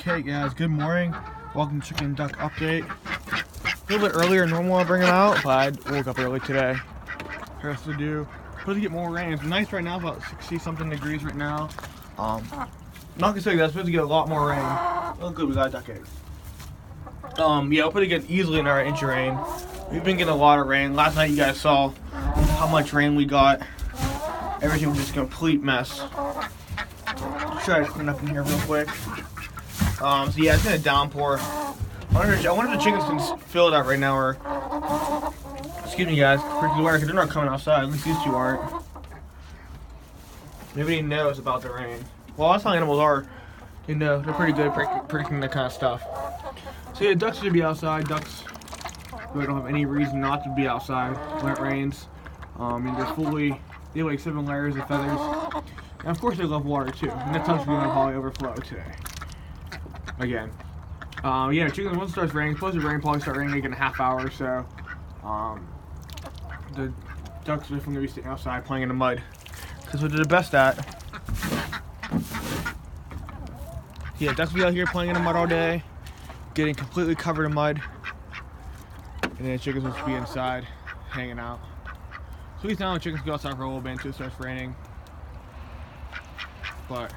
Okay guys, good morning. Welcome to Chicken Duck Update. A little bit earlier than normal I bring them out, but I woke up early today. Has to do. Supposed to get more rain. It's nice right now, about 60 something degrees right now. Not gonna say that's supposed to get a lot more rain. Oh good, we got a duck egg. Yeah, we'll probably get easily another inch of rain. We've been getting a lot of rain. Last night you guys saw how much rain we got. Everything was just a complete mess. Try to clean up in here real quick. So yeah, it's gonna downpour. I wonder if the chickens can feel it out right now, or excuse me, guys, because they're not coming outside. At least these two aren't. Nobody knows about the rain. Well, that's how animals are. You know, they're pretty good at predicting that kind of stuff. So yeah, ducks should be outside. Ducks really don't have any reason not to be outside when it rains. They have like 7 layers of feathers. And of course they love water too. And that's how it's going to probably overflow today. Again. Yeah, chickens, once it starts raining, supposed to rain, probably start raining like in a half hour or so. The ducks are definitely going to be sitting outside playing in the mud. Because what they're the best at. Yeah, ducks will be out here playing in the mud all day, getting completely covered in mud. And then the chickens will be inside, hanging out. So at least now the chickens go outside for a little bit until it starts raining. But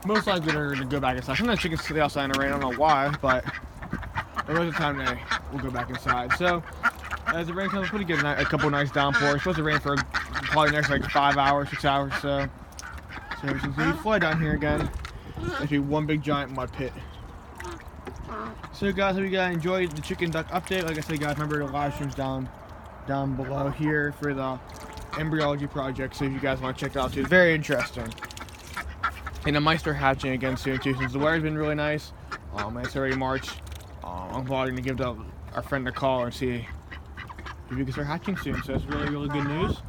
most likely they're going to go back inside. Sometimes chickens stay outside in the rain, I don't know why, but the rest of the time they will go back inside. So as the rain comes, we'll get a couple nice downpours. It's supposed to rain for probably the next like 5 hours, 6 hours or so. So everything's going to be flooded down here again. It's going to be one big giant mud pit. So guys, hope you guys enjoyed the Chicken Duck Update. Like I said guys, remember the live stream's down below here for the embryology project, so if you guys want to check it out too. It's very interesting. And the mice start hatching again soon too, since the weather's been really nice. It's already March. I'm probably going to give our friend a call and see if we can start hatching soon. So that's really, really good news.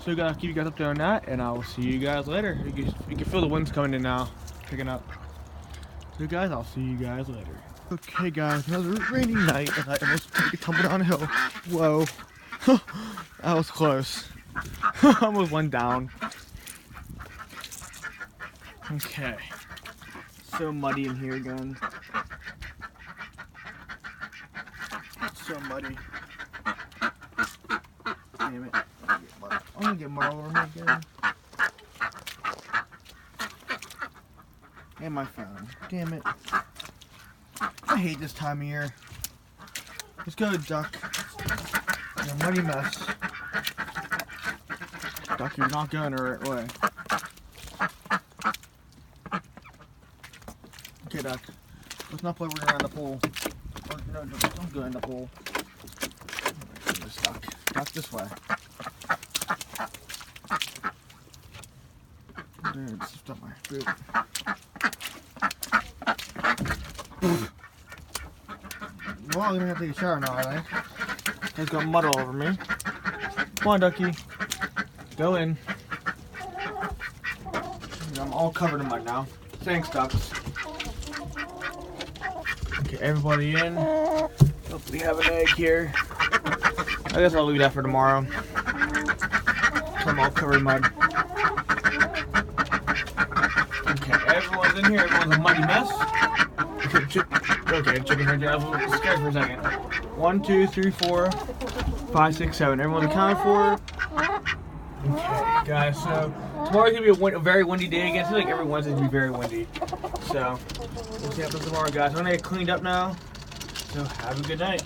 So I gotta keep you guys up there on that, and I will see you guys later. You can feel the winds coming in now, picking up. So guys, I'll see you guys later. Okay guys, another rainy night, and I almost tumbled down a hill. Whoa. That was close. Almost went down. Okay. So muddy in here again. So muddy. Damn it. I'm gonna get mud all over me again. And my phone. Damn it. I hate this time of year. Let's go, duck. You're a muddy mess. Duck, you're not going the right way. Okay, duck. Let's not play around the pool. Or, no, don't go in the pool. This duck. Duck this way. Dude, stuff my food. Well, I'm gonna have to take a shower now, I think. It's got mud all over me. Come on, ducky. Go in. I'm all covered in mud now. Thanks, ducks. Okay, everybody in. Hopefully have an egg here. I guess I'll leave that for tomorrow. I'm all covered in mud. Okay, everyone's in here. Everyone's a muddy mess. Okay, chicken heard you. I was scared for a second. 1, 2, 3, 4, 5, 6, 7. Everyone's accounted for. Okay, guys. So tomorrow's gonna be a very windy day again. I feel like every Wednesday's gonna be very windy. So we'll see what happens tomorrow, guys. I'm gonna get cleaned up now. So have a good night.